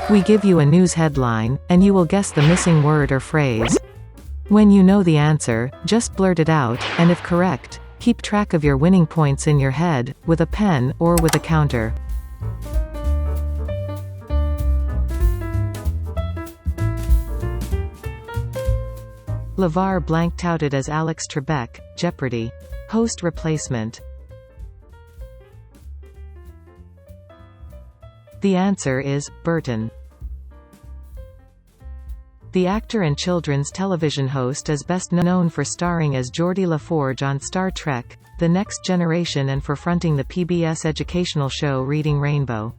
We give you a news headline, and you will guess the missing word or phrase. When you know the answer, just blurt it out, and if correct, keep track of your winning points in your head, with a pen, or with a counter. LeVar Blanc touted as Alex Trebek, Jeopardy! Host replacement. The answer is, Burton. The actor and children's television host is best known for starring as Geordi LaForge on Star Trek: The Next Generation and for fronting the PBS educational show Reading Rainbow.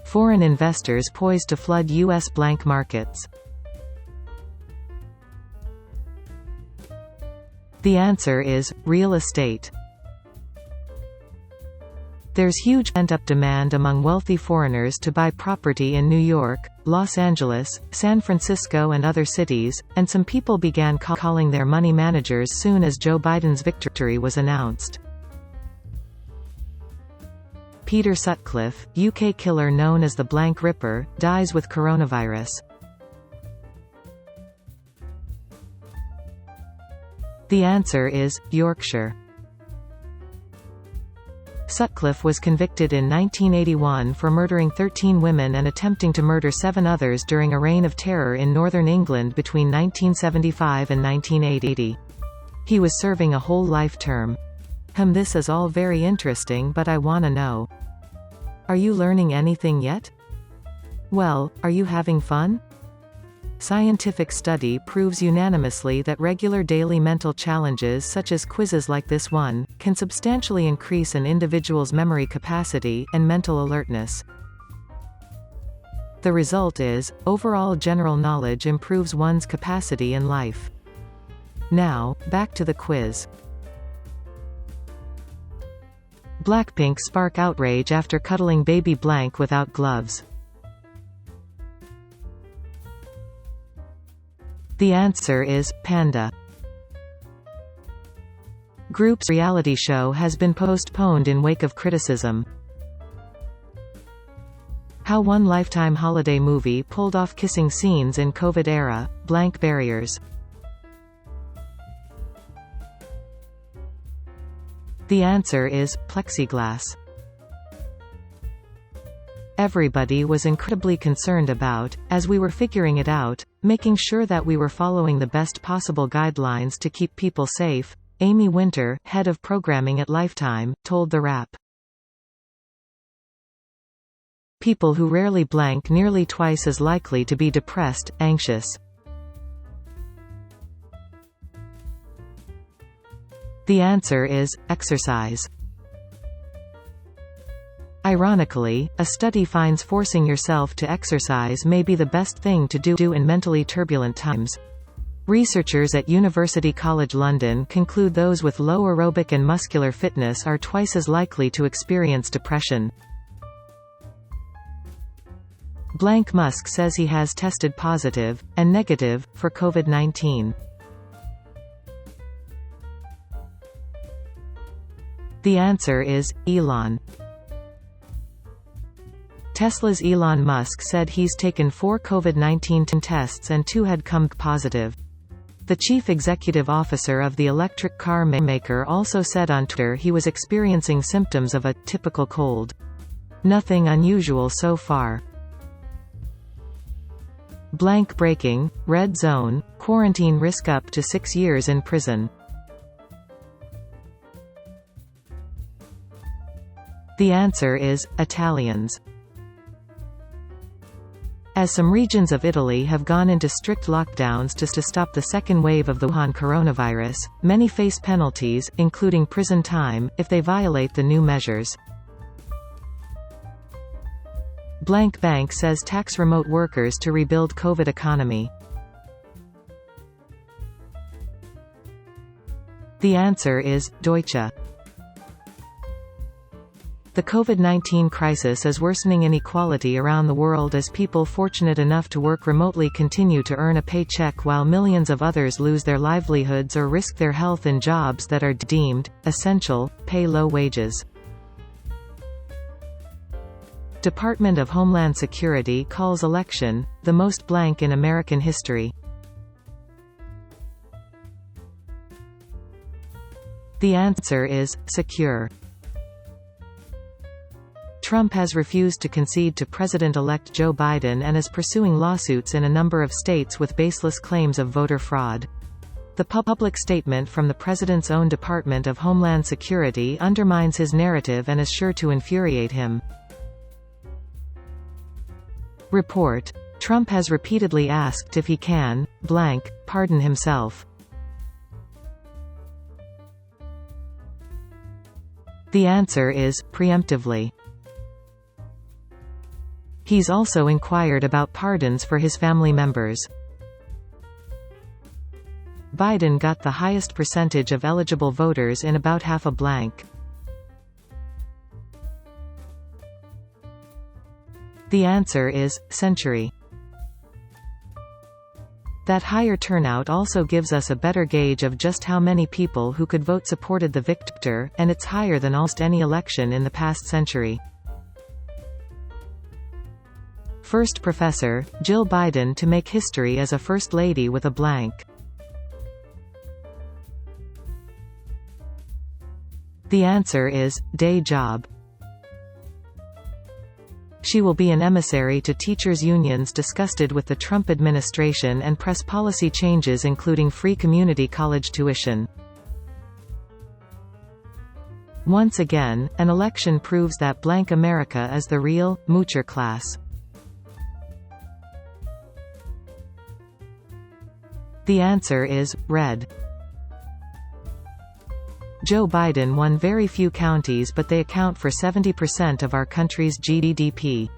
Foreign investors poised to flood U.S. blank markets. The answer is, real estate. There's huge pent-up demand among wealthy foreigners to buy property in New York, Los Angeles, San Francisco and other cities, and some people began calling their money managers soon as Joe Biden's victory was announced. Peter Sutcliffe, UK killer known as the Blank Ripper, dies with coronavirus. The answer is, Yorkshire. Sutcliffe was convicted in 1981 for murdering 13 women and attempting to murder 7 others during a reign of terror in northern England between 1975 and 1980. He was serving a whole life term. This is all very interesting, but I wanna know. Are you learning anything yet? Well, are you having fun? Scientific study proves unanimously that regular daily mental challenges such as quizzes like this one, can substantially increase an individual's memory capacity and mental alertness. The result is, overall general knowledge improves one's capacity in life. Now, back to the quiz. Blackpink spark outrage after cuddling baby blank without gloves. The answer is, Panda. Group's reality show has been postponed in wake of criticism. How one Lifetime holiday movie pulled off kissing scenes in COVID era, blank barriers. The answer is, plexiglass. Everybody was incredibly concerned about, as we were figuring it out, making sure that we were following the best possible guidelines to keep people safe, Amy Winter, head of programming at Lifetime, told The Wrap. People who rarely blank nearly twice as likely to be depressed, anxious. The answer is, exercise. Ironically, a study finds forcing yourself to exercise may be the best thing to do in mentally turbulent times. Researchers at University College London conclude those with low aerobic and muscular fitness are twice as likely to experience depression. Blank Musk says he has tested positive, and negative, for COVID-19. The answer is, Elon. Tesla's Elon Musk said he's taken 4 COVID-19 tests and 2 had come positive. The chief executive officer of the electric car maker also said on Twitter he was experiencing symptoms of a typical cold. Nothing unusual so far. Blank breaking, red zone, quarantine risk up to 6 years in prison. The answer is, Italians. As some regions of Italy have gone into strict lockdowns to stop the second wave of the Wuhan coronavirus, many face penalties, including prison time, if they violate the new measures. Blank Bank says tax remote workers to rebuild COVID economy. The answer is, Deutsche. The COVID-19 crisis is worsening inequality around the world as people fortunate enough to work remotely continue to earn a paycheck while millions of others lose their livelihoods or risk their health in jobs that are deemed essential, pay low wages. Department of Homeland Security calls election, the most blank in American history. The answer is, secure. Trump has refused to concede to President-elect Joe Biden and is pursuing lawsuits in a number of states with baseless claims of voter fraud. The public statement from the president's own Department of Homeland Security undermines his narrative and is sure to infuriate him. Report. Trump has repeatedly asked if he can, blank, pardon himself. The answer is, preemptively. He's also inquired about pardons for his family members. Biden got the highest percentage of eligible voters in about half a blank. The answer is, century. That higher turnout also gives us a better gauge of just how many people who could vote supported the victor, and it's higher than almost any election in the past century. First professor, Jill Biden to make history as a First Lady with a blank. The answer is, day job. She will be an emissary to teachers' unions disgusted with the Trump administration and press policy changes including free community college tuition. Once again, an election proves that blank America is the real, moocher class. The answer is, red. Joe Biden won very few counties but they account for 70% of our country's GDP.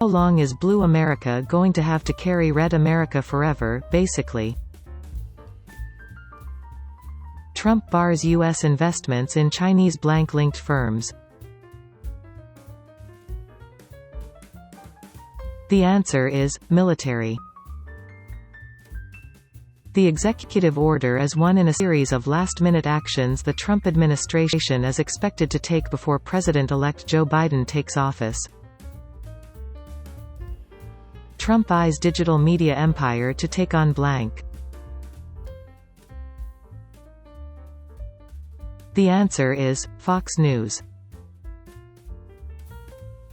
How long is blue America going to have to carry red America forever, basically? Trump bars U.S. investments in Chinese blank-linked firms. The answer is, military. The executive order is one in a series of last-minute actions the Trump administration is expected to take before President-elect Joe Biden takes office. Trump eyes digital media empire to take on blank. The answer is, Fox News.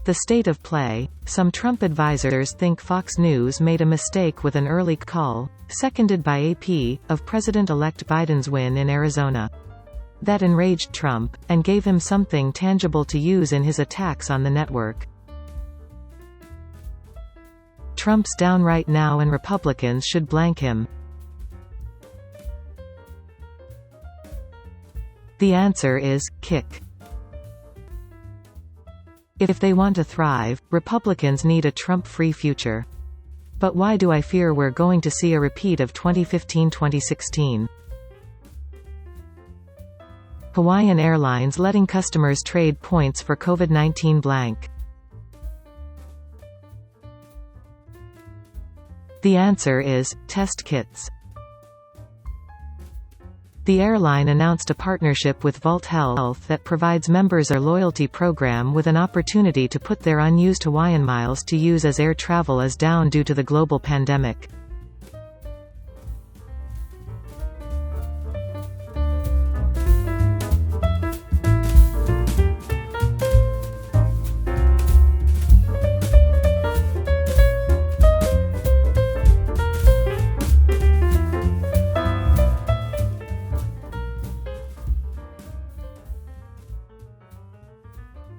The state of play. Some Trump advisors think Fox News made a mistake with an early call, seconded by AP, of President-elect Biden's win in Arizona. That enraged Trump, and gave him something tangible to use in his attacks on the network. Trump's down right now and Republicans should blank him. The answer is, kick. If they want to thrive, Republicans need a Trump-free future. But why do I fear we're going to see a repeat of 2015-2016? Hawaiian Airlines letting customers trade points for COVID-19 blank. The answer is, test kits. The airline announced a partnership with Vault Health that provides members a loyalty program with an opportunity to put their unused Hawaiian miles to use as air travel is down due to the global pandemic.